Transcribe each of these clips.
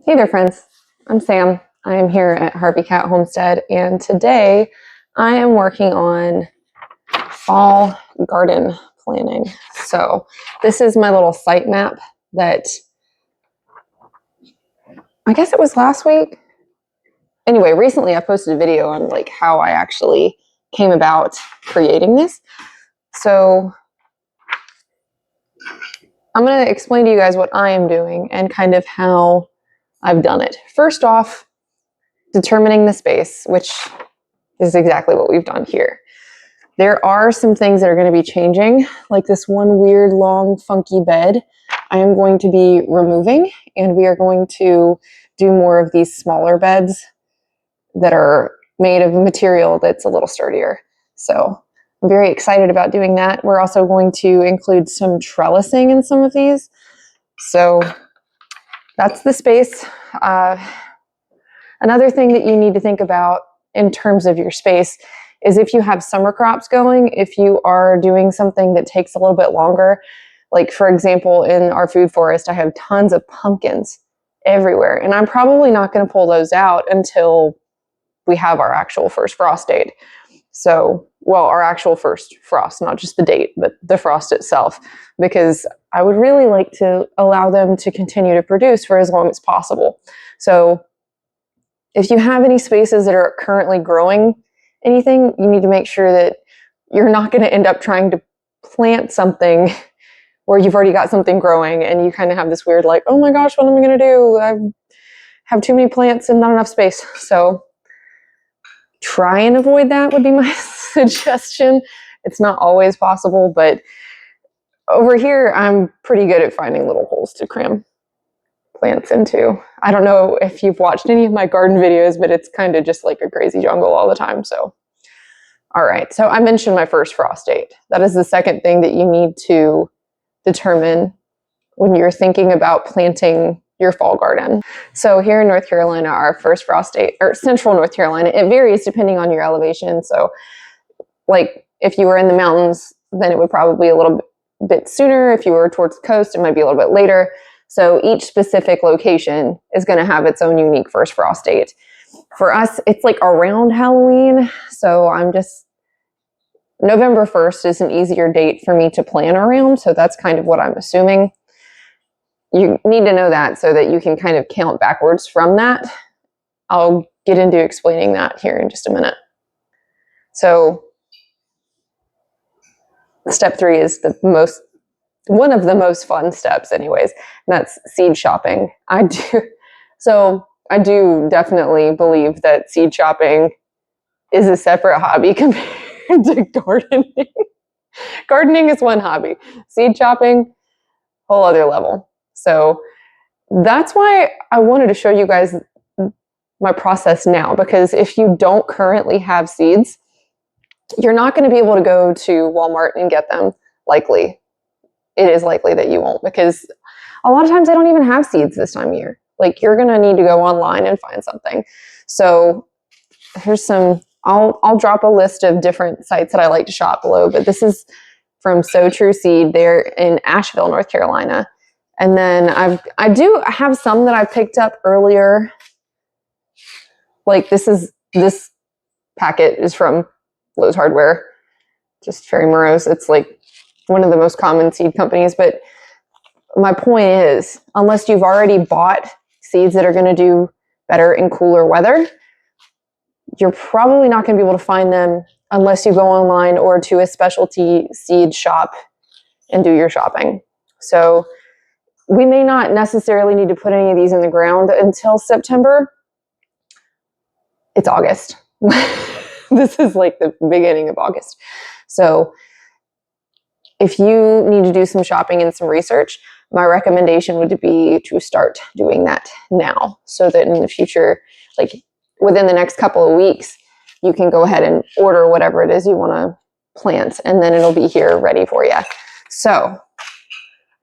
Hey there, friends. I'm Sam. I am here at Harvey Cat Homestead, and today I am working on fall garden planning. So this is my little site map that I guess it was last week. Anyway, recently I posted a video on like how I actually came about creating this. So I'm going to explain to you guys what I am doing and kind of how I've done it. First off, determining the space, which is exactly what we've done here. There are some things that are going to be changing, like this one weird, long, funky bed I am going to be removing, and we are going to do more of these smaller beds that are made of a material that's a little sturdier. So I'm very excited about doing that. We're also going to include some trellising in some of these. So that's the space. Another thing that you need to think about in terms of your space is if you have summer crops going, if you are doing something that takes a little bit longer, like for example, in our food forest, I have tons of pumpkins everywhere, and I'm probably not going to pull those out until we have our actual first frost date. So, well, our actual first frost, not just the date, but the frost itself, because I would really like to allow them to continue to produce for as long as possible. So if you have any spaces that are currently growing anything, you need to make sure that you're not going to end up trying to plant something where you've already got something growing and you kind of have this weird like, oh my gosh, what am I going to do? I have too many plants and not enough space. So try and avoid that would be my suggestion. It's not always possible, but over here, I'm pretty good at finding little holes to cram plants into. I don't know if you've watched any of my garden videos, but it's kind of just like a crazy jungle all the time. So, all right. So I mentioned my first frost date. That is the second thing that you need to determine when you're thinking about planting your fall garden. So here in North Carolina, our first frost date, or central North Carolina, it varies depending on your elevation. So like if you were in the mountains, then it would probably be a little bit sooner. If you were towards the coast, it might be a little bit later. So each specific location is going to have its own unique first frost date. For us, it's like around Halloween. So November 1st is an easier date for me to plan around. So that's kind of what I'm assuming. You need to know that so that you can kind of count backwards from that. I'll get into explaining that here in just a minute. So step 3 is one of the most fun steps anyways, and that's seed shopping. I do definitely believe that seed shopping is a separate hobby compared to gardening. Gardening is one hobby. Seed shopping, whole other level. So that's why I wanted to show you guys my process now, because if you don't currently have seeds, you're not going to be able to go to Walmart and get them, likely. It is likely that you won't, because a lot of times I don't even have seeds this time of year. Like you're going to need to go online and find something. So here's I'll drop a list of different sites that I like to shop below, but this is from So True Seed. They're in Asheville, North Carolina. And then I do have some that I picked up earlier. Like this packet is from Lowe's Hardware, just very morose. It's like one of the most common seed companies. But my point is, unless you've already bought seeds that are going to do better in cooler weather, you're probably not going to be able to find them unless you go online or to a specialty seed shop and do your shopping. So we may not necessarily need to put any of these in the ground until September. It's August. This is like the beginning of August. So if you need to do some shopping and some research, my recommendation would be to start doing that now, so that in the future, like within the next couple of weeks, you can go ahead and order whatever it is you want to plant, and then it'll be here ready for you. So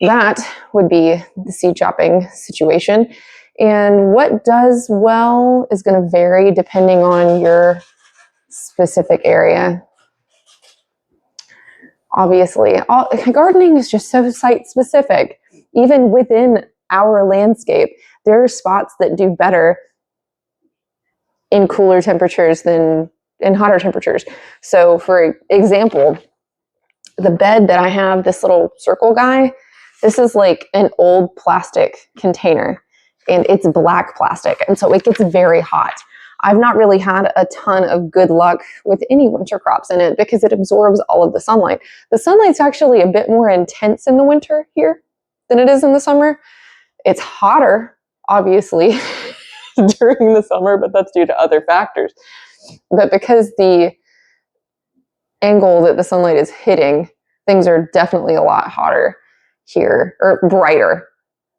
that would be the seed shopping situation. And what does well is going to vary depending on your specific area. Obviously, gardening is just so site specific. Even within our landscape, there are spots that do better in cooler temperatures than in hotter temperatures. So for example, the bed that I have, this little circle guy, this is like an old plastic container and it's black plastic. And so it gets very hot. I've not really had a ton of good luck with any winter crops in it because it absorbs all of the sunlight. The sunlight's actually a bit more intense in the winter here than it is in the summer. It's hotter, obviously, during the summer, but that's due to other factors. But because the angle that the sunlight is hitting, things are definitely a lot hotter here, or brighter.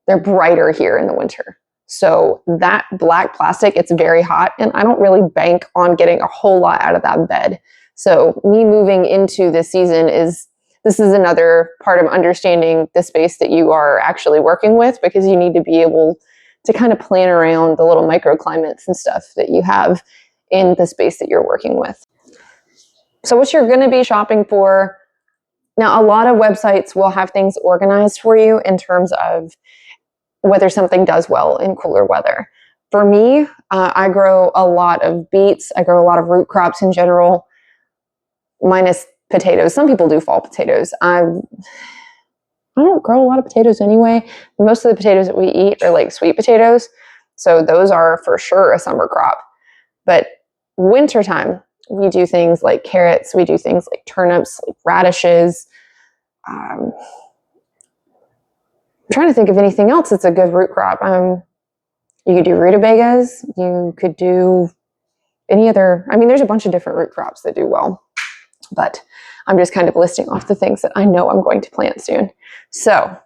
They're brighter here in the winter. So that black plastic, it's very hot, and I don't really bank on getting a whole lot out of that bed. So me moving into this season this is another part of understanding the space that you are actually working with, because you need to be able to kind of plan around the little microclimates and stuff that you have in the space that you're working with. So what you're going to be shopping for, now a lot of websites will have things organized for you in terms of whether something does well in cooler weather. For me, I grow a lot of beets. I grow a lot of root crops in general, minus potatoes. Some people do fall potatoes. I don't grow a lot of potatoes anyway. Most of the potatoes that we eat are like sweet potatoes. So those are for sure a summer crop. But wintertime, we do things like carrots. We do things like turnips, like radishes. I'm trying to think of anything else that's a good root crop. You could do rutabagas. You could do any other. I mean, there's a bunch of different root crops that do well. But I'm just kind of listing off the things that I know I'm going to plant soon. So,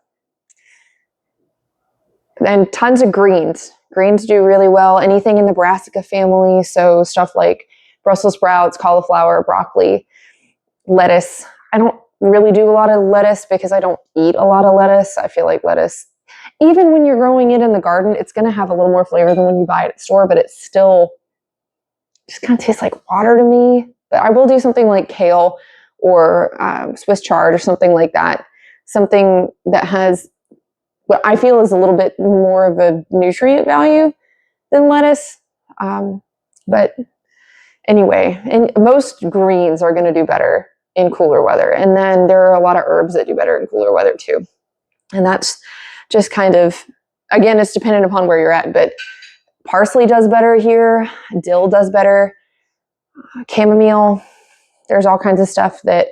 and tons of greens. Greens do really well. Anything in the brassica family. So stuff like Brussels sprouts, cauliflower, broccoli, lettuce. I don't really do a lot of lettuce because I don't eat a lot of lettuce. I feel like lettuce, even when you're growing it in the garden, it's going to have a little more flavor than when you buy it at the store, but it still just kind of tastes like water to me. But I will do something like kale or Swiss chard or something like that. Something that has what I feel is a little bit more of a nutrient value than lettuce. But anyway, and most greens are going to do better in cooler weather. And then there are a lot of herbs that do better in cooler weather too. And that's just kind of, again, it's dependent upon where you're at, but parsley does better here. Dill does better. Chamomile. There's all kinds of stuff that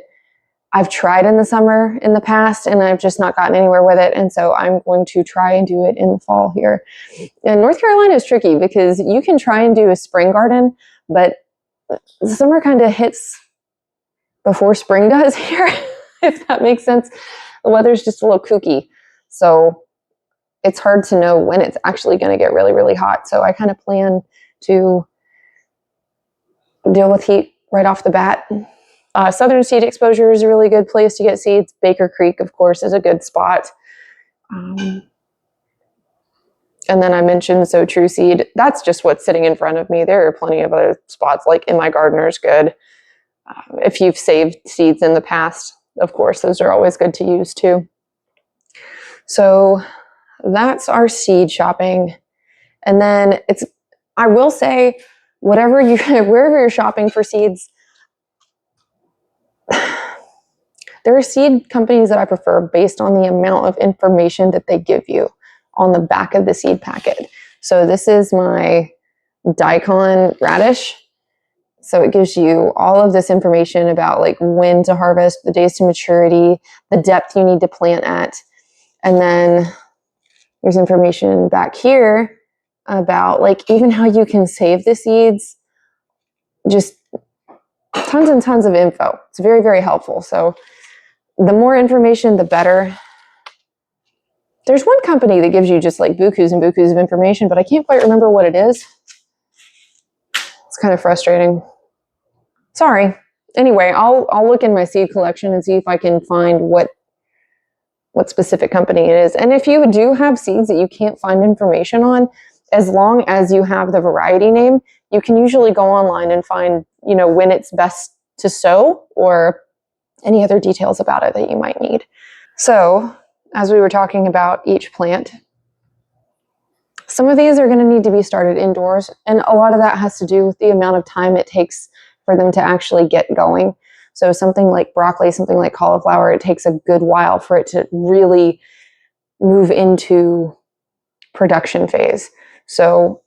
I've tried in the summer in the past, and I've just not gotten anywhere with it. And so I'm going to try and do it in the fall here. And North Carolina is tricky because you can try and do a spring garden, but the summer kind of hits before spring does here, if that makes sense. The weather's just a little kooky. So it's hard to know when it's actually going to get really, really hot. So I kind of plan to deal with heat right off the bat. Southern Seed Exposure is a really good place to get seeds. Baker Creek, of course, is a good spot. And then I mentioned So True Seed. That's just what's sitting in front of me. There are plenty of other spots like In My Gardener's good. If you've saved seeds in the past, of course, those are always good to use too. So that's our seed shopping. And then I will say, wherever you're shopping for seeds, there are seed companies that I prefer based on the amount of information that they give you on the back of the seed packet. So this is my daikon radish. So it gives you all of this information about like when to harvest, the days to maturity, the depth you need to plant at. And then there's information back here about like even how you can save the seeds. Just tons and tons of info. It's very, very helpful. So the more information, the better. There's one company that gives you just like bukus and bukus of information, but I can't quite remember what it is. It's kind of frustrating. Sorry. Anyway, I'll look in my seed collection and see if I can find what specific company it is. And if you do have seeds that you can't find information on, as long as you have the variety name, you can usually go online and find, when it's best to sow or any other details about it that you might need. So, as we were talking about each plant, some of these are going to need to be started indoors, and a lot of that has to do with the amount of time it takes for them to actually get going. So something like broccoli, something like cauliflower, it takes a good while for it to really move into production phase. So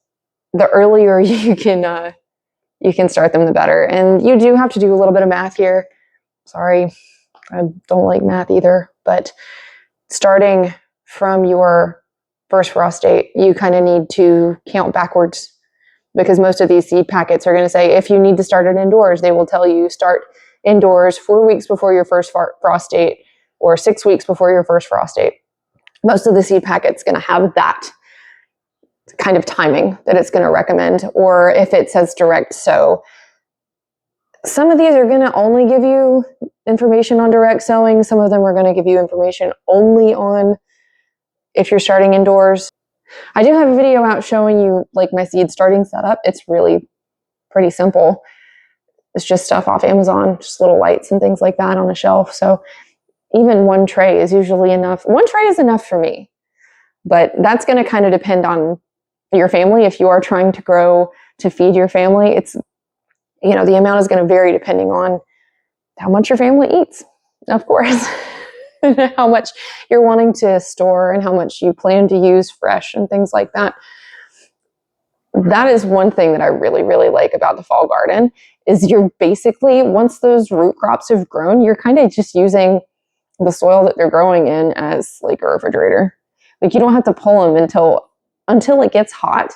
the earlier you can start them, the better. And you do have to do a little bit of math here. Sorry, I don't like math either, but starting from your first frost date, you kind of need to count backwards, because most of these seed packets are going to say if you need to start it indoors, they will tell you start indoors 4 weeks before your first frost date or 6 weeks before your first frost date. Most of the seed packets going to have that kind of timing that it's going to recommend, or if it says direct sow. Some of these are going to only give you information on direct sowing. Some of them are going to give you information only on if you're starting indoors. I do have a video out showing you like my seed starting setup. It's really pretty simple. It's just stuff off Amazon, just little lights and things like that on a shelf. So even one tray is usually enough. One tray is enough for me, but that's going to kind of depend on your family. If you are trying to grow to feed your family, it's, you know, the amount is going to vary depending on how much your family eats, of course, and how much you're wanting to store and how much you plan to use fresh and things like that. That is one thing that I really, really like about the fall garden is you're basically, once those root crops have grown, you're kind of just using the soil that they're growing in as like a refrigerator. Like you don't have to pull them until it gets hot.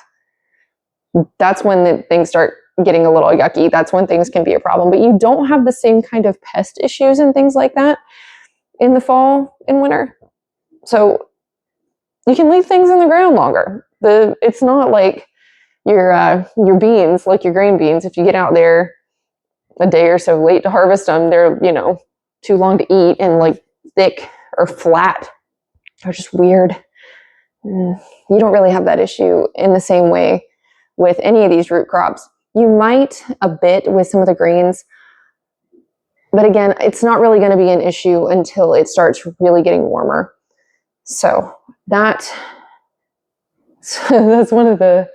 That's when things start getting a little yucky. That's when things can be a problem. But you don't have the same kind of pest issues and things like that in the fall and winter. So you can leave things in the ground longer. It's not like your beans, like your grain beans. If you get out there a day or so late to harvest them, they're, you know, too long to eat and like thick or flat. They're just weird. You don't really have that issue in the same way with any of these root crops. You might a bit with some of the greens, but again, it's not really going to be an issue until it starts really getting warmer. So that's one of the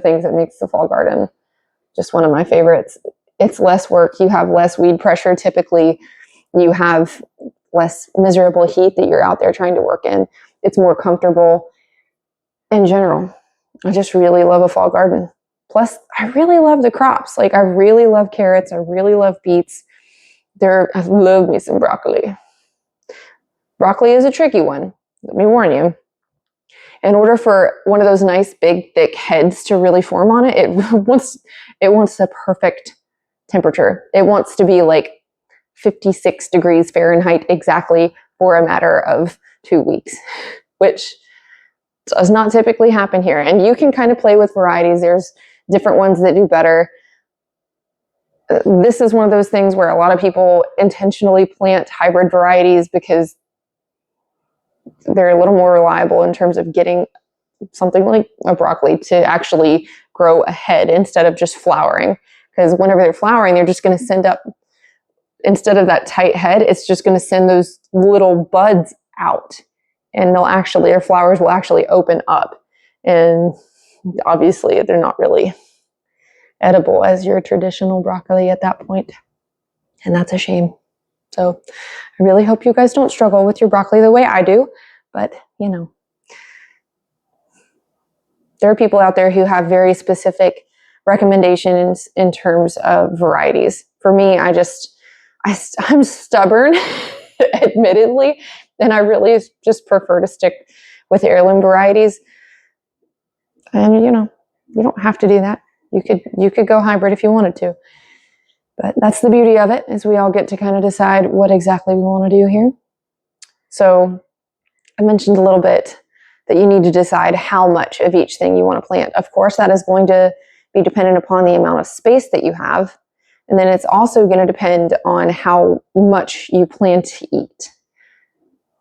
things that makes the fall garden just one of my favorites. It's less work. You have less weed pressure typically. You have less miserable heat that you're out there trying to work in. It's more comfortable in general. I just really love a fall garden. Plus, I really love the crops. Like I really love carrots. I really love beets. I love me some broccoli. Broccoli is a tricky one. Let me warn you. In order for one of those nice, big, thick heads to really form on it, it wants the perfect temperature. It wants to be like 56 degrees Fahrenheit exactly for a matter of 2 weeks, which does not typically happen here. And you can kind of play with varieties. There's different ones that do better. This is one of those things where a lot of people intentionally plant hybrid varieties because they're a little more reliable in terms of getting something like a broccoli to actually grow a head instead of just flowering. Because whenever they're flowering, they're just going to send up, instead of that tight head, it's just going to send those little buds out. And their flowers will actually open up. And obviously, they're not really edible as your traditional broccoli at that point. And that's a shame. So I really hope you guys don't struggle with your broccoli the way I do. But, you know, there are people out there who have very specific recommendations in terms of varieties. For me, I'm stubborn, admittedly, and I really just prefer to stick with heirloom varieties. And, you know, you don't have to do that. You could go hybrid if you wanted to. But that's the beauty of it, is we all get to kind of decide what exactly we want to do here. So I mentioned a little bit that you need to decide how much of each thing you want to plant. Of course, that is going to be dependent upon the amount of space that you have. And then it's also going to depend on how much you plan to eat.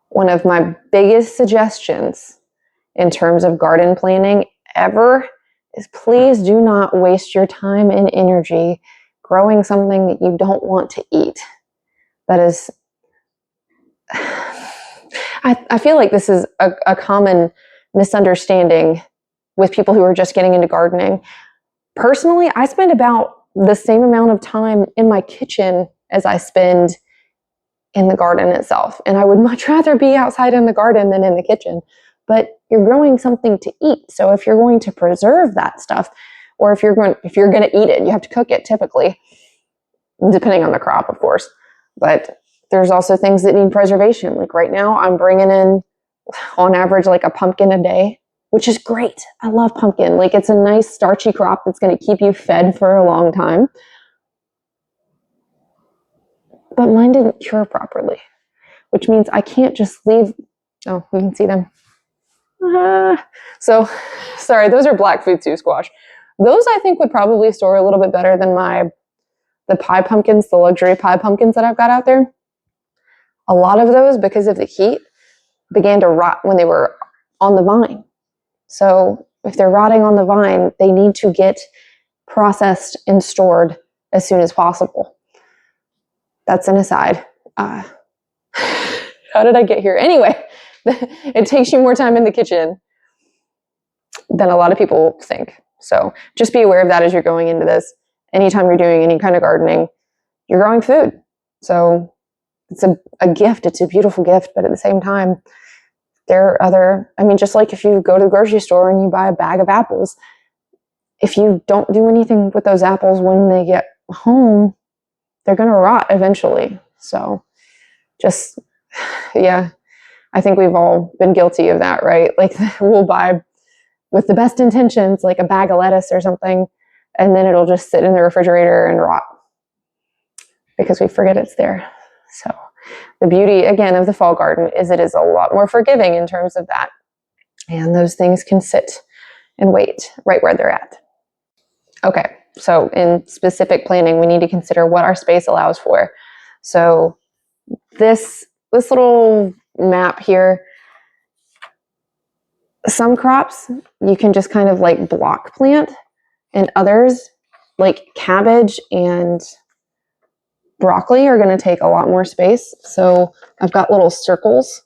One of my biggest suggestions in terms of garden planning ever is please do not waste your time and energy growing something that you don't want to eat. That is, I feel like this is a common misunderstanding with people who are just getting into gardening. Personally, I spend about the same amount of time in my kitchen as I spend in the garden itself. And I would much rather be outside in the garden than in the kitchen. But you're growing something to eat. So if you're going to preserve that stuff, or if you're going to eat it, you have to cook it typically, depending on the crop, of course. But there's also things that need preservation. Like right now, I'm bringing in, on average, like a pumpkin a day, which is great. I love pumpkin. Like it's a nice starchy crop that's going to keep you fed for a long time. But mine didn't cure properly, which means I can't just leave. Oh, you can see them. So, sorry, those are black futsu squash. Those I think would probably store a little bit better than the pie pumpkins, the luxury pie pumpkins that I've got out there. A lot of those, because of the heat, began to rot when they were on the vine. So if they're rotting on the vine, they need to get processed and stored as soon as possible. That's an aside. How did I get here? Anyway, it takes you more time in the kitchen than a lot of people think. So just be aware of that as you're going into this. Anytime you're doing any kind of gardening, you're growing food. So it's a gift. It's a beautiful gift. But at the same time, there are other, just like if you go to the grocery store and you buy a bag of apples, if you don't do anything with those apples when they get home, they're going to rot eventually. So just, yeah, I think we've all been guilty of that, right? Like we'll buy with the best intentions, like a bag of lettuce or something, and then it'll just sit in the refrigerator and rot because we forget it's there. So the beauty, again, of the fall garden is it is a lot more forgiving in terms of that. And those things can sit and wait right where they're at. Okay, so in specific planning, we need to consider what our space allows for. So this little map here, some crops you can just kind of like block plant, and others like cabbage and broccoli are going to take a lot more space. So I've got little circles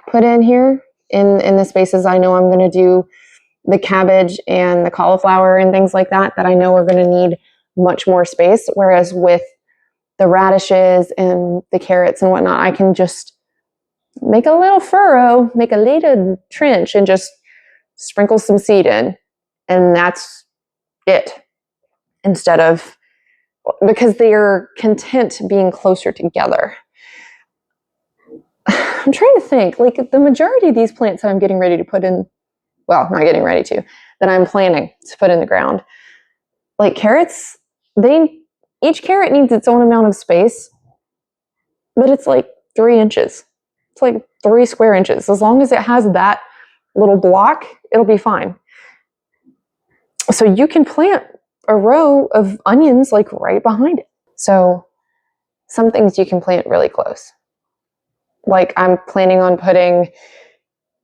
put in here in the spaces I know I'm going to do the cabbage and the cauliflower and things like that I know are going to need much more space. Whereas with the radishes and the carrots and whatnot, I can just make a little furrow, make a little trench, and just sprinkle some seed in. And that's it. Instead of, because they are content being closer together. I'm trying to think, like the majority of these plants that I'm getting ready to put in, well, not getting ready to, that I'm planning to put in the ground, like carrots, each carrot needs its own amount of space, but it's like 3 inches. It's like 3 square inches. As long as it has that little block, it'll be fine. So you can plant a row of onions like right behind it. So some things you can plant really close. Like I'm planning on putting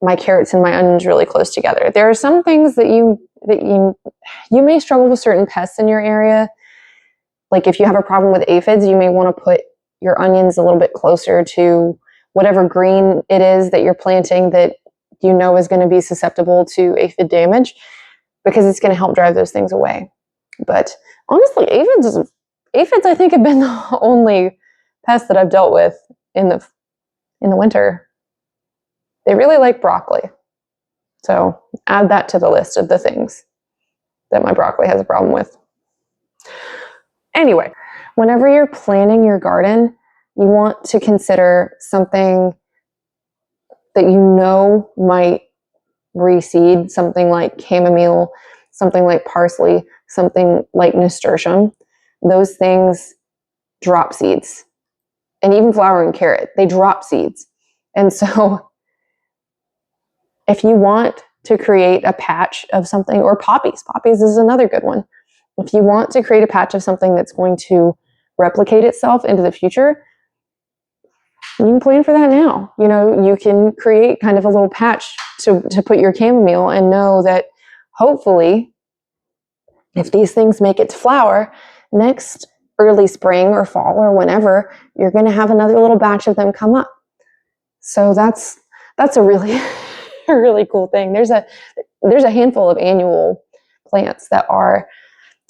my carrots and my onions really close together. There are some things that you may struggle with certain pests in your area. Like if you have a problem with aphids, you may want to put your onions a little bit closer to whatever green it is that you're planting that you know is going to be susceptible to aphid damage, because it's going to help drive those things away. But honestly, aphids I think have been the only pest that I've dealt with in the winter. They really like broccoli. So add that to the list of the things that my broccoli has a problem with. Anyway, whenever you're planning your garden, you want to consider something that you know might reseed, something like chamomile, something like parsley, something like nasturtium. Those things drop seeds. And even flowering carrot, they drop seeds. And so if you want to create a patch of something, or poppies is another good one. If you want to create a patch of something that's going to replicate itself into the future, you can plan for that now. You know, you can create kind of a little patch to put your chamomile, and know that hopefully, if these things make it to flower, next early spring or fall or whenever, you're going to have another little batch of them come up. So that's a really, a really cool thing. there's a handful of annual plants that are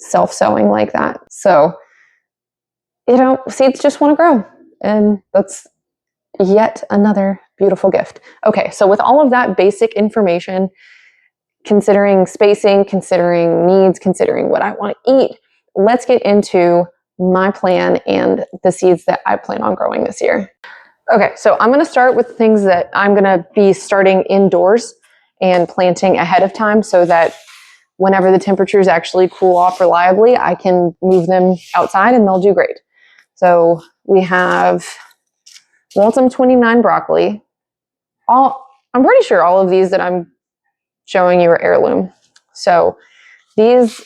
self-sowing like that. So, seeds just want to grow, and that's yet another beautiful gift. Okay, so with all of that basic information, considering spacing, considering needs, considering what I want to eat, let's get into my plan and the seeds that I plan on growing this year. Okay, so I'm going to start with things that I'm going to be starting indoors and planting ahead of time so that whenever the temperatures actually cool off reliably, I can move them outside and they'll do great. So we have Waltham 29 broccoli. I'm pretty sure all of these that I'm showing you are heirloom. So these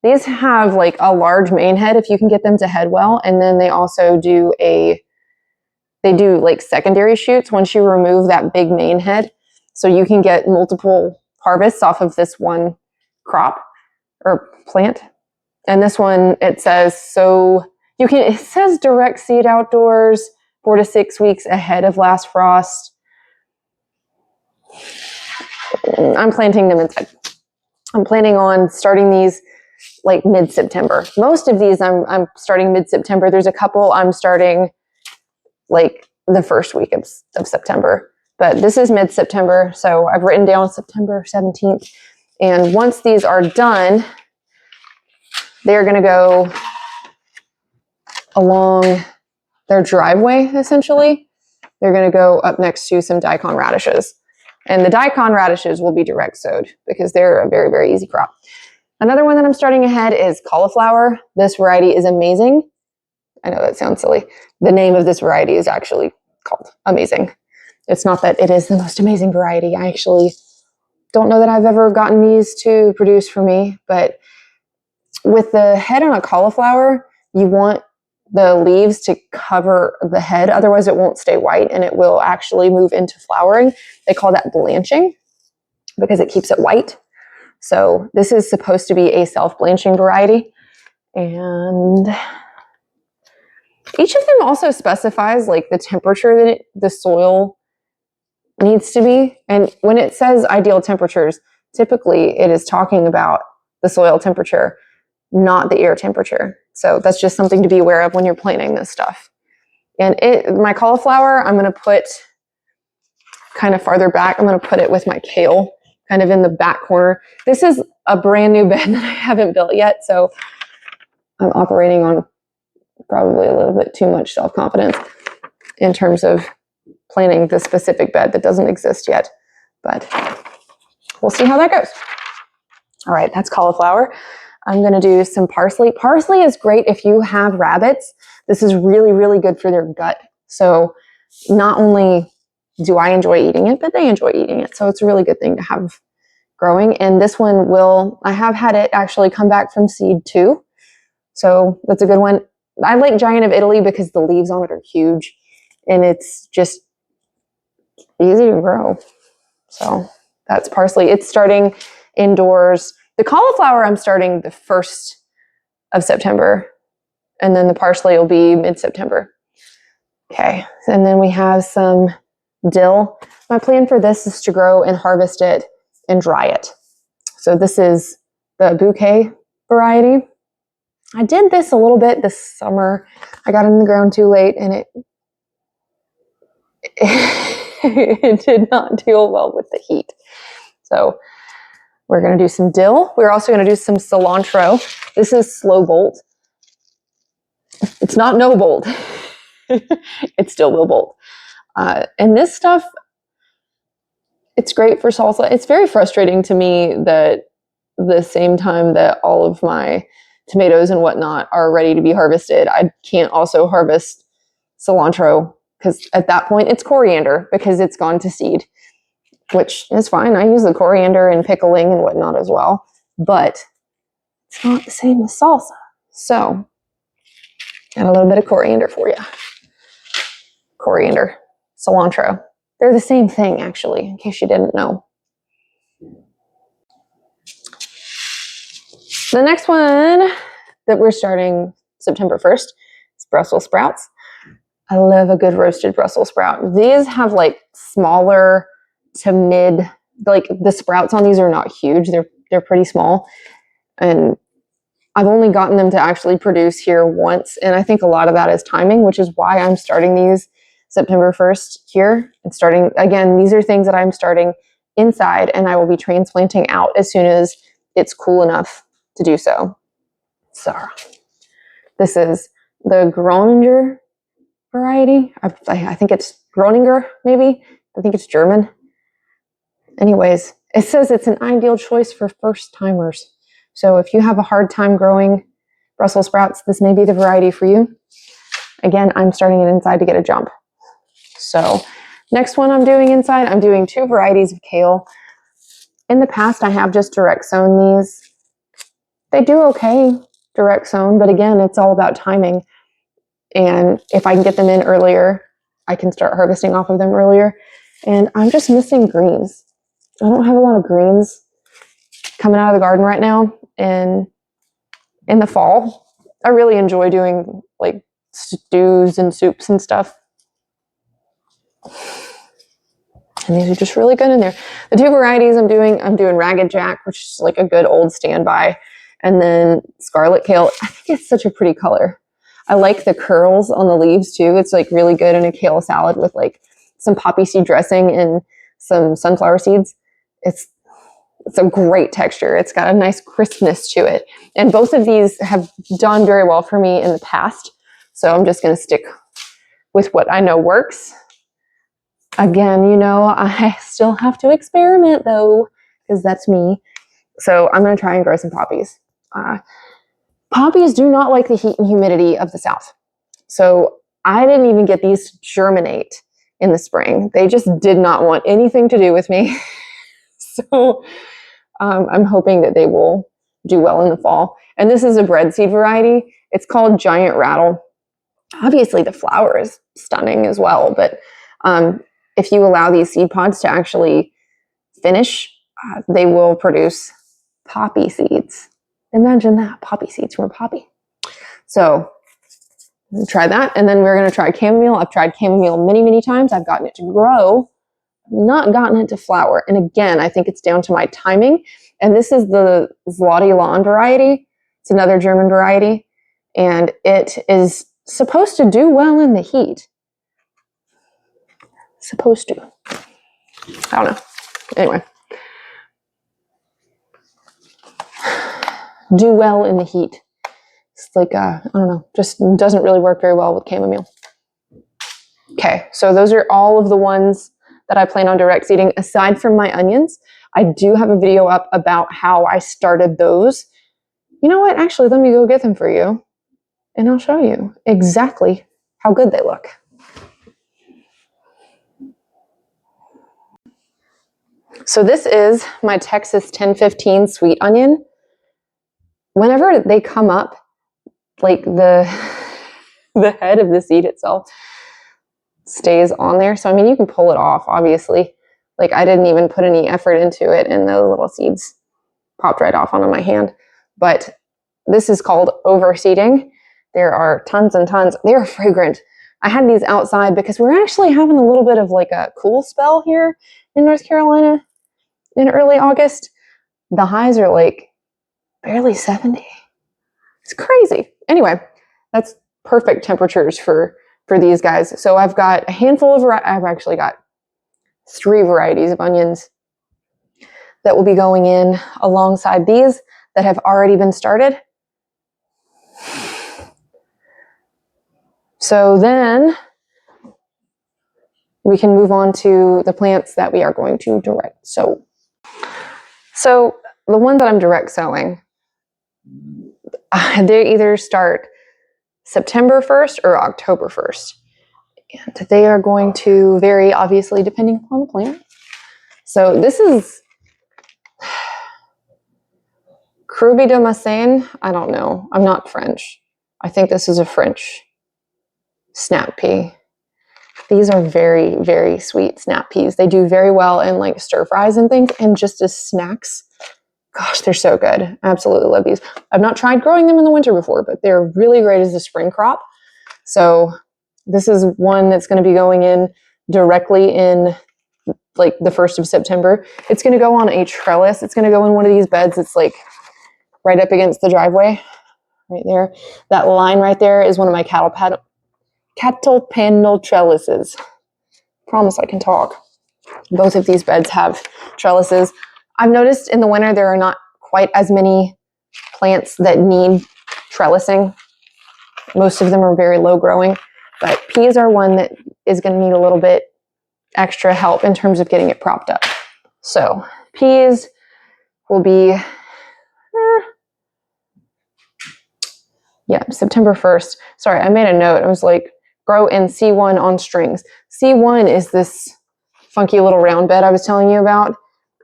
have like a large main head if you can get them to head well, and then they also do like secondary shoots once you remove that big main head, so you can get multiple harvests off of this one crop or plant. And this one, it says direct seed outdoors 4 to 6 weeks ahead of last frost. I'm planting them inside. I'm planning on starting these like mid-September. Most of these I'm starting mid-September. There's a couple I'm starting like the first week of September. But this is mid-September, so I've written down September 17th. And once these are done, they're going to go along their driveway, essentially. They're going to go up next to some daikon radishes. And the daikon radishes will be direct sowed because they're a very, very easy crop. Another one that I'm starting ahead is cauliflower. This variety is amazing. I know that sounds silly. The name of this variety is actually called Amazing. It's not that it is the most amazing variety. I actually don't know that I've ever gotten these to produce for me, but with the head on a cauliflower, you want the leaves to cover the head. Otherwise, it won't stay white and it will actually move into flowering. They call that blanching because it keeps it white. So this is supposed to be a self-blanching variety. And each of them also specifies like the temperature that the soil needs to be. And when it says ideal temperatures, typically it is talking about the soil temperature, not the air temperature. So that's just something to be aware of when you're planting this stuff. And my cauliflower, I'm going to put kind of farther back. I'm going to put it with my kale kind of in the back corner. This is a brand new bed that I haven't built yet, so I'm operating on probably a little bit too much self-confidence in terms of planning the specific bed that doesn't exist yet. But we'll see how that goes. All right, that's cauliflower. I'm going to do some parsley. Parsley is great if you have rabbits. This is really, really good for their gut. So not only do I enjoy eating it, but they enjoy eating it. So it's a really good thing to have growing. And this one I have had it actually come back from seed too. So that's a good one. I like Giant of Italy because the leaves on it are huge and it's just easy to grow. So that's parsley. It's starting indoors. The cauliflower I'm starting the 1st of September, and then the parsley will be mid-September. Okay, and then we have some dill. My plan for this is to grow and harvest it and dry it. So this is the bouquet variety. I did this a little bit this summer. I got in the ground too late and it did not deal well with the heat. So we're going to do some dill. We're also going to do some cilantro. This is slow bolt. It's not no bolt. It still will bolt. And this stuff, it's great for salsa. It's very frustrating to me that the same time that all of my tomatoes and whatnot are ready to be harvested, I can't also harvest cilantro because at that point it's coriander because it's gone to seed, which is fine. I use the coriander in pickling and whatnot as well, but it's not the same as salsa. So, got a little bit of coriander for you. Coriander, cilantro. They're the same thing, actually, in case you didn't know. The next one that we're starting September 1st is Brussels sprouts. I love a good roasted Brussels sprout. These have like smaller to mid like the sprouts on these are not huge. They're pretty small. And I've only gotten them to actually produce here once. And I think a lot of that is timing, which is why I'm starting these September 1st here. And starting, again, these are things that I'm starting inside, and I will be transplanting out as soon as it's cool enough to do so. So this is the Groninger variety. I think it's Groninger, maybe. I think it's German. Anyways, it says it's an ideal choice for first timers. So if you have a hard time growing Brussels sprouts, this may be the variety for you. Again, I'm starting it inside to get a jump. So next one I'm doing inside, I'm doing 2 varieties of kale. In the past, I have just direct sown these. They do okay direct sown, but again, it's all about timing. And if I can get them in earlier, I can start harvesting off of them earlier. And I'm just missing greens. I don't have a lot of greens coming out of the garden right now. And in the fall, I really enjoy doing like stews and soups and stuff. And these are just really good in there. The 2 varieties I'm doing Ragged Jack, which is like a good old standby, and then Scarlet Kale. I think it's such a pretty color. I like the curls on the leaves too. It's like really good in a kale salad with like some poppy seed dressing and some sunflower seeds. It's a great texture. It's got a nice crispness to it. And both of these have done very well for me in the past. So I'm just going to stick with what I know works. Again, you know, I still have to experiment though, because that's me. So I'm going to try and grow some poppies. Poppies do not like the heat and humidity of the South. So I didn't even get these to germinate in the spring. They just did not want anything to do with me. So I'm hoping that they will do well in the fall. And this is a breadseed variety. It's called Giant Rattle. Obviously, the flower is stunning as well, but if you allow these seed pods to actually finish, they will produce poppy seeds. Imagine that, poppy seeds from a poppy. So try that. And then we're going to try chamomile. I've tried chamomile many, many times. I've gotten it to grow, not gotten it to flower. And again, I think it's down to my timing. And this is the Zloty Lawn variety. It's another German variety. And it is supposed to do well in the heat. Supposed to. I don't know. Anyway. Do well in the heat. It's like, I don't know, just doesn't really work very well with chamomile. Okay, so those are all of the ones that I plan on direct seeding. Aside from my onions, I do have a video up about how I started those. You know what? Actually, let me go get them for you, and I'll show you exactly how good they look. So this is my Texas 1015 sweet onion. Whenever they come up, like the head of the seed itself stays on there. So, I mean, you can pull it off, obviously. Like, I didn't even put any effort into it, and the little seeds popped right off onto my hand. But this is called overseeding. There are tons and tons. They are fragrant. I had these outside because we're actually having a little bit of like a cool spell here in North Carolina in early August. The highs are like barely 70. It's crazy. Anyway, that's perfect temperatures for these guys. So I've got a handful of, I've actually got 3 varieties of onions that will be going in alongside these that have already been started. So then we can move on to the plants that we are going to direct sow. So the one that I'm direct sowing, they either start September 1st or October 1st. And they are going to vary, obviously, depending upon the plant. So this is Crouby de Massain. I don't know. I'm not French. I think this is a French snap pea. These are very, very sweet snap peas. They do very well in like stir fries and things, and just as snacks. Gosh, they're so good. I absolutely love these. I've not tried growing them in the winter before, but they're really great as a spring crop. So this is one that's going to be going in directly in like the 1st of September. It's going to go on a trellis. It's going to go in one of these beds. It's like right up against the driveway, right there. That line right there is one of my cattle panel trellises. Promise I can talk. Both of these beds have trellises. I've noticed in the winter there are not quite as many plants that need trellising. Most of them are very low growing, but peas are one that is going to need a little bit extra help in terms of getting it propped up. So peas will be, September 1st. Sorry, I made a note. I was like, grow in C1 on strings. C1 is this funky little round bed I was telling you about.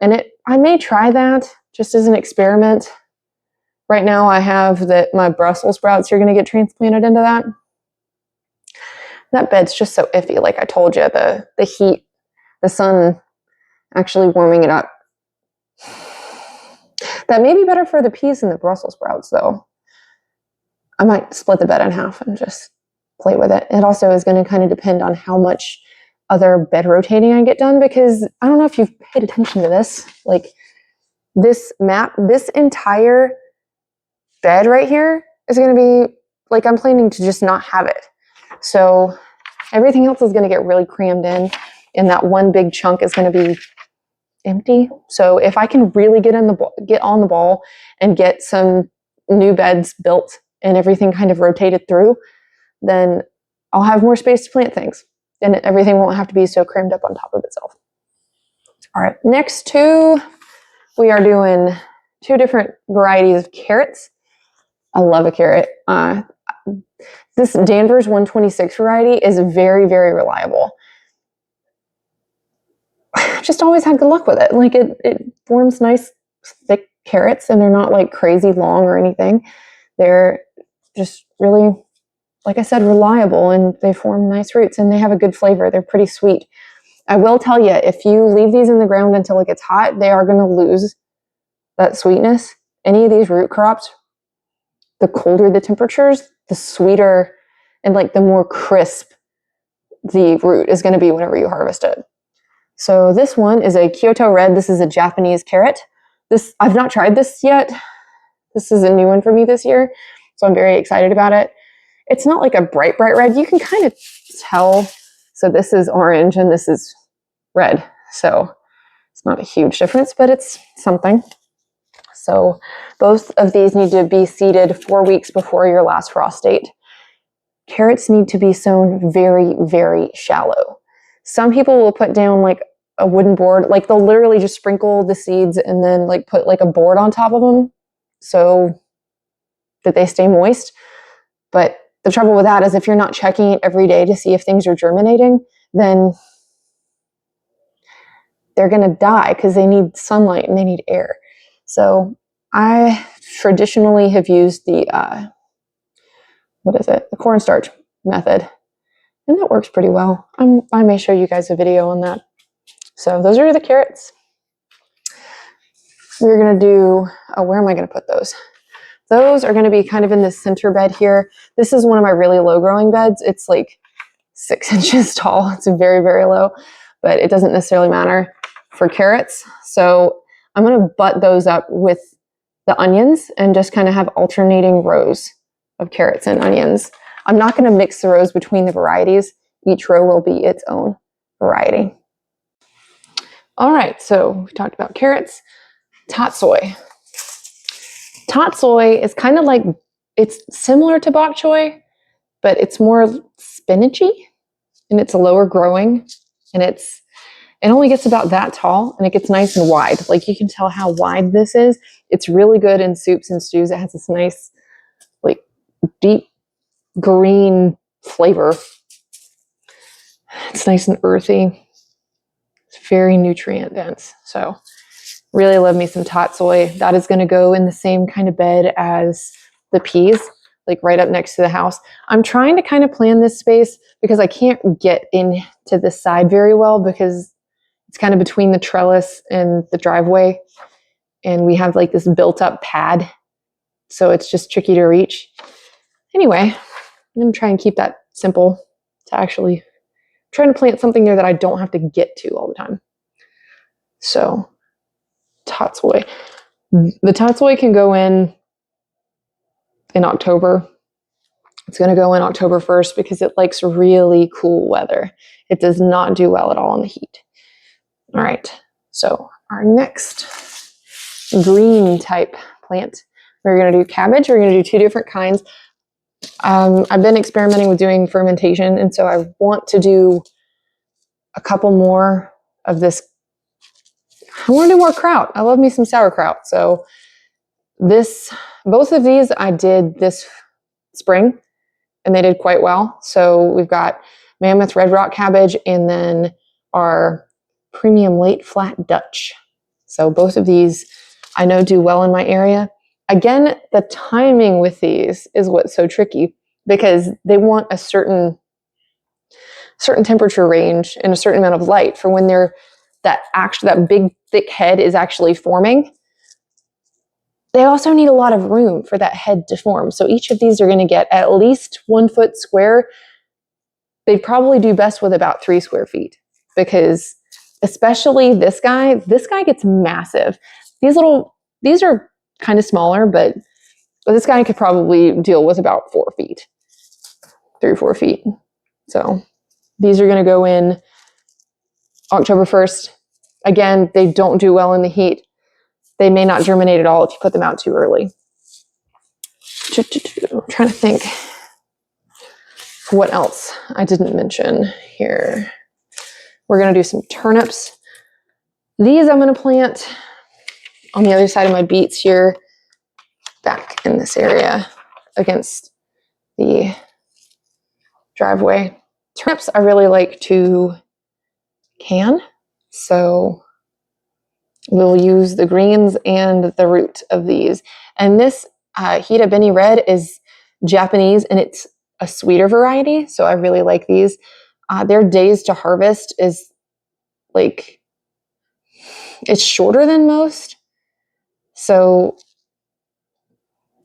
And I may try that just as an experiment. Right now I have that my Brussels sprouts are going to get transplanted into that. That bed's just so iffy. Like I told you, the heat, the sun actually warming it up. That may be better for the peas and the Brussels sprouts though. I might split the bed in half and just play with it. It also is going to kind of depend on how much other bed rotating I get done, because I don't know if you've paid attention to this. Like this map, this entire bed right here is going to be like, I'm planning to just not have it. So everything else is going to get really crammed in, and that one big chunk is going to be empty. So if I can really get on the ball and get some new beds built and everything kind of rotated through, then I'll have more space to plant things, and everything won't have to be so crammed up on top of itself. All right, next two, we are doing 2 different varieties of carrots. I love a carrot. This Danvers 126 variety is very, very reliable. I've just always had good luck with it. Like it forms nice, thick carrots, and they're not like crazy long or anything. They're just really, like I said, reliable, and they form nice roots, and they have a good flavor. They're pretty sweet. I will tell you, if you leave these in the ground until it gets hot, they are going to lose that sweetness. Any of these root crops, the colder the temperatures, the sweeter and like the more crisp the root is going to be whenever you harvest it. So this one is a Kyoto Red. This is a Japanese carrot. I've not tried this yet. This is a new one for me this year, so I'm very excited about it. It's not like a bright, bright red. You can kind of tell. So this is orange and this is red. So it's not a huge difference, but it's something. So both of these need to be seeded 4 weeks before your last frost date. Carrots need to be sown very, very shallow. Some people will put down like a wooden board, like they'll literally just sprinkle the seeds and then like put like a board on top of them so that they stay moist. But the trouble with that is if you're not checking it every day to see if things are germinating, then they're going to die because they need sunlight and they need air. So I traditionally have used the cornstarch method, and that works pretty well. I may show you guys a video on that. So those are the carrots. We're going to do, where am I going to put those? Those are going to be kind of in the center bed here. This is one of my really low growing beds. It's like 6 inches tall. It's very, very low, but it doesn't necessarily matter for carrots. So I'm going to butt those up with the onions and just kind of have alternating rows of carrots and onions. I'm not going to mix the rows between the varieties. Each row will be its own variety. All right, so we talked about carrots. Tatsoi. Tatsoi is kind of like, it's similar to bok choy, but it's more spinachy and it's lower growing, and it only gets about that tall, and it gets nice and wide. Like you can tell how wide this is. It's really good in soups and stews. It has this nice, like deep green flavor. It's nice and earthy. It's very nutrient dense. So really love me some tatsoi. That is going to go in the same kind of bed as the peas, like right up next to the house. I'm trying to kind of plan this space because I can't get into this side very well because it's kind of between the trellis and the driveway. And we have like this built up pad. So it's just tricky to reach. Anyway, I'm going to try and keep that simple to actually trying to plant something there that I don't have to get to all the time. So tatsoi. The tatsoi can go in October. It's going to go in October 1st because it likes really cool weather. It does not do well at all in the heat. All right, so our next green type plant, we're going to do cabbage. We're going to do 2 different kinds. I've been experimenting with doing fermentation, and so I want to do a couple more of this. I want to do more kraut. I love me some sauerkraut. So both of these I did this spring, and they did quite well. So we've got Mammoth Red Rock Cabbage and then our Premium Late Flat Dutch. So both of these I know do well in my area. Again, the timing with these is what's so tricky because they want a certain temperature range and a certain amount of light for when that big thick head is actually forming. They also need a lot of room for that head to form. So each of these are going to get at least 1 foot square. They'd probably do best with about 3 square feet because especially this guy gets massive. These are kind of smaller, but this guy could probably deal with about 4 feet, 3 or 4 feet. So these are going to go in October 1st. Again, they don't do well in the heat. They may not germinate at all if you put them out too early. I'm trying to think what else I didn't mention here. We're going to do some turnips. These I'm going to plant on the other side of my beets here, back in this area against the driveway. Turnips I really like to can, so we'll use the greens and the root of these. And this Hita Beni Red is Japanese, and it's a sweeter variety, so I really like these. Their days to harvest is like, it's shorter than most. So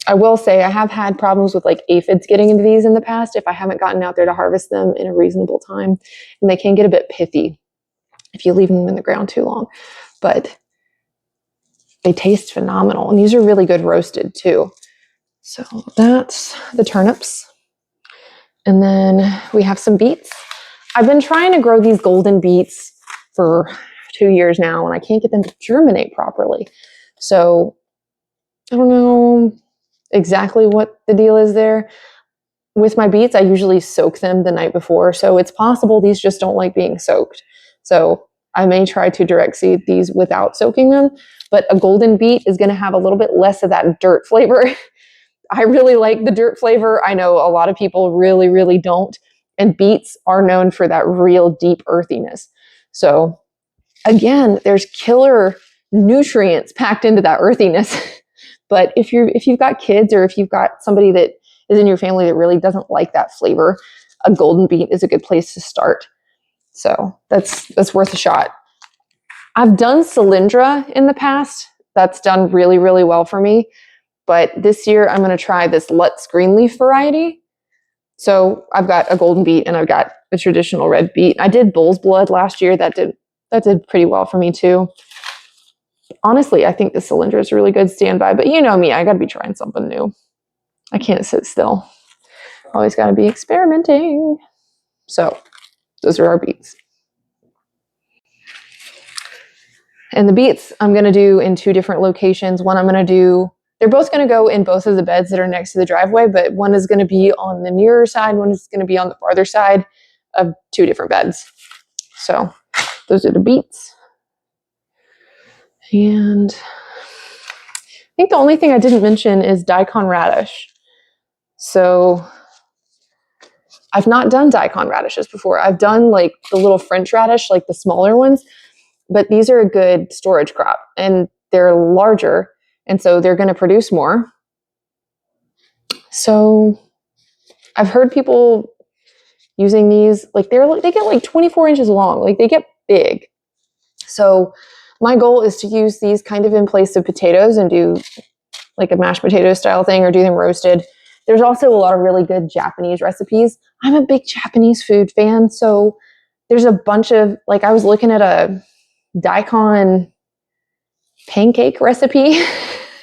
I will say I have had problems with like aphids getting into these in the past if I haven't gotten out there to harvest them in a reasonable time. And they can get a bit pithy if you leave them in the ground too long. But they taste phenomenal. And these are really good roasted too. So that's the turnips. And then we have some beets. I've been trying to grow these golden beets for 2 years now, and I can't get them to germinate properly. So I don't know exactly what the deal is there. With my beets, I usually soak them the night before, so it's possible these just don't like being soaked. So I may try to direct seed these without soaking them, but a golden beet is going to have a little bit less of that dirt flavor. I really like the dirt flavor. I know a lot of people really, really don't. And beets are known for that real deep earthiness. So again, there's killer nutrients packed into that earthiness. But if you've got kids, or if you've got somebody that is in your family that really doesn't like that flavor, a golden beet is a good place to start. So that's worth a shot. I've done Cylindra in the past. That's done really, really well for me. But this year I'm going to try this Lutz Greenleaf variety. So I've got a golden beet and I've got a traditional red beet. I did Bull's Blood last year. That did pretty well for me too. Honestly, I think the Cylindra is a really good standby. But you know me, I got to be trying something new. I can't sit still. Always got to be experimenting. So those are our beets. And the beets I'm going to do in 2 different locations. One I'm going to do, they're both going to go in both of the beds that are next to the driveway, but one is going to be on the nearer side, one is going to be on the farther side of 2 different beds. So those are the beets. And I think the only thing I didn't mention is daikon radish. So I've not done daikon radishes before. I've done like the little French radish, like the smaller ones, but these are a good storage crop and they're larger. And so they're going to produce more. So I've heard people using these, like they get like 24 inches long, like they get big. So my goal is to use these kind of in place of potatoes and do like a mashed potato style thing or do them roasted. There's also a lot of really good Japanese recipes. I'm a big Japanese food fan. So there's a bunch of, like I was looking at daikon pancake recipe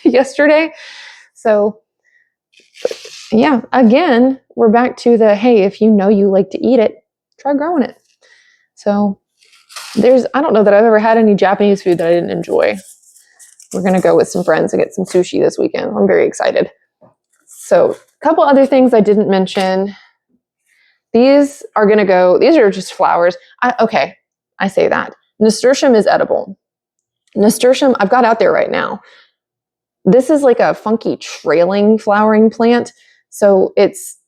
yesterday. So yeah, again, we're back to the, hey, if you know you like to eat it, try growing it. So I don't know that I've ever had any Japanese food that I didn't enjoy. We're going to go with some friends and get some sushi this weekend. I'm very excited. So a couple other things I didn't mention. These are just flowers. I say that. Nasturtium is edible. Nasturtium, I've got out there right now. This is like a funky trailing flowering plant. So its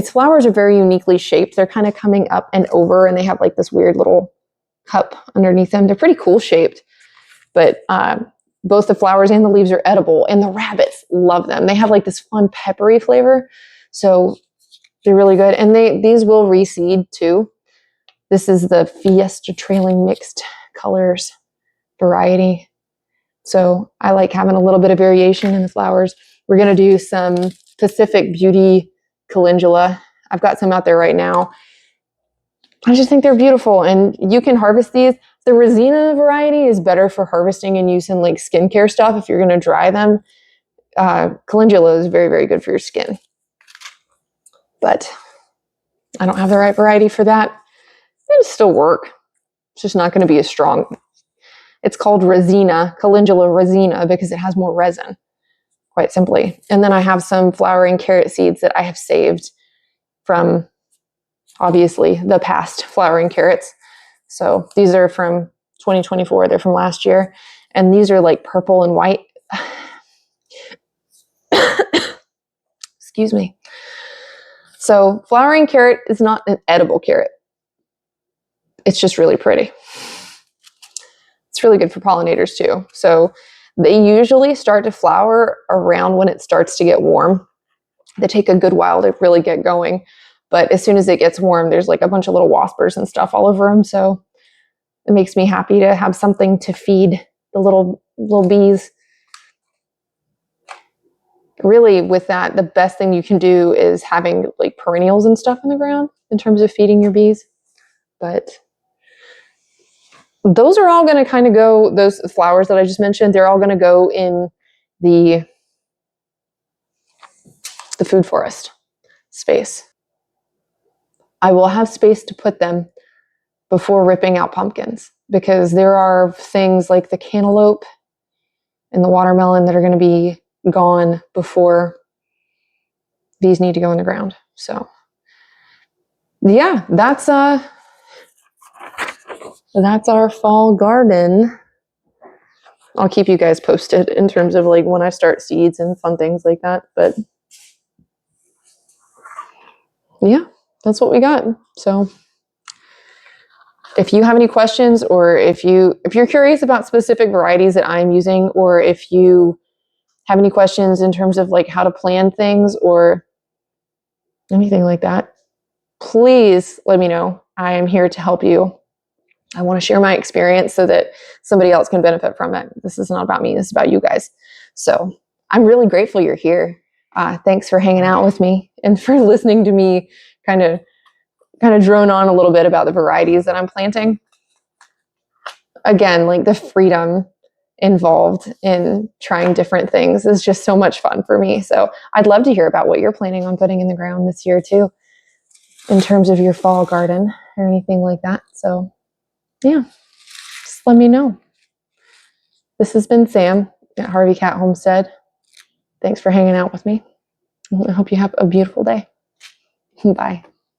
flowers are very uniquely shaped. They're kind of coming up and over, and they have like this weird little cup underneath them. They're pretty cool shaped, but both the flowers and the leaves are edible, and the rabbits love them. They have like this fun peppery flavor. So they're really good. And these will reseed too. This is the Fiesta Trailing Mixed Colors variety. So I like having a little bit of variation in the flowers. We're going to do some Pacific Beauty calendula. I've got some out there right now. I just think they're beautiful, and you can harvest these. The Resina variety is better for harvesting and use in like skincare stuff. If you're going to dry them, calendula is very, very good for your skin. But I don't have the right variety for that. It'll still work. It's just not going to be as strong. It's called Resina, calendula Resina, because it has more resin, quite simply. And then I have some flowering carrot seeds that I have saved from, obviously, the past flowering carrots. So these are from 2024. They're from last year. And these are like purple and white. Excuse me. So flowering carrot is not an edible carrot. It's just really pretty. It's really good for pollinators too. So they usually start to flower around when it starts to get warm. They take a good while to really get going. But as soon as it gets warm, there's like a bunch of little waspers and stuff all over them. So it makes me happy to have something to feed the little bees. Really, with that, the best thing you can do is having like perennials and stuff in the ground in terms of feeding your bees. But those are all going to kind of go, those flowers that I just mentioned, they're all going to go in the food forest space. I will have space to put them before ripping out pumpkins, because there are things like the cantaloupe and the watermelon that are going to be gone before these need to go in the ground. So yeah, that's our fall garden. I'll keep you guys posted in terms of like when I start seeds and fun things like that. But yeah, that's what we got. So if you have any questions, or if you're curious about specific varieties that I'm using, or if you have any questions in terms of like how to plan things or anything like that, please let me know. I am here to help you. I want to share my experience so that somebody else can benefit from it. This is not about me. This is about you guys. So I'm really grateful you're here. Thanks for hanging out with me and for listening to me kind of drone on a little bit about the varieties that I'm planting. Again, like the freedom involved in trying different things is just so much fun for me. So I'd love to hear about what you're planning on putting in the ground this year too, in terms of your fall garden or anything like that. So yeah, just let me know. This has been Sam at Harvey Cat Homestead. Thanks for hanging out with me. I hope you have a beautiful day. Bye.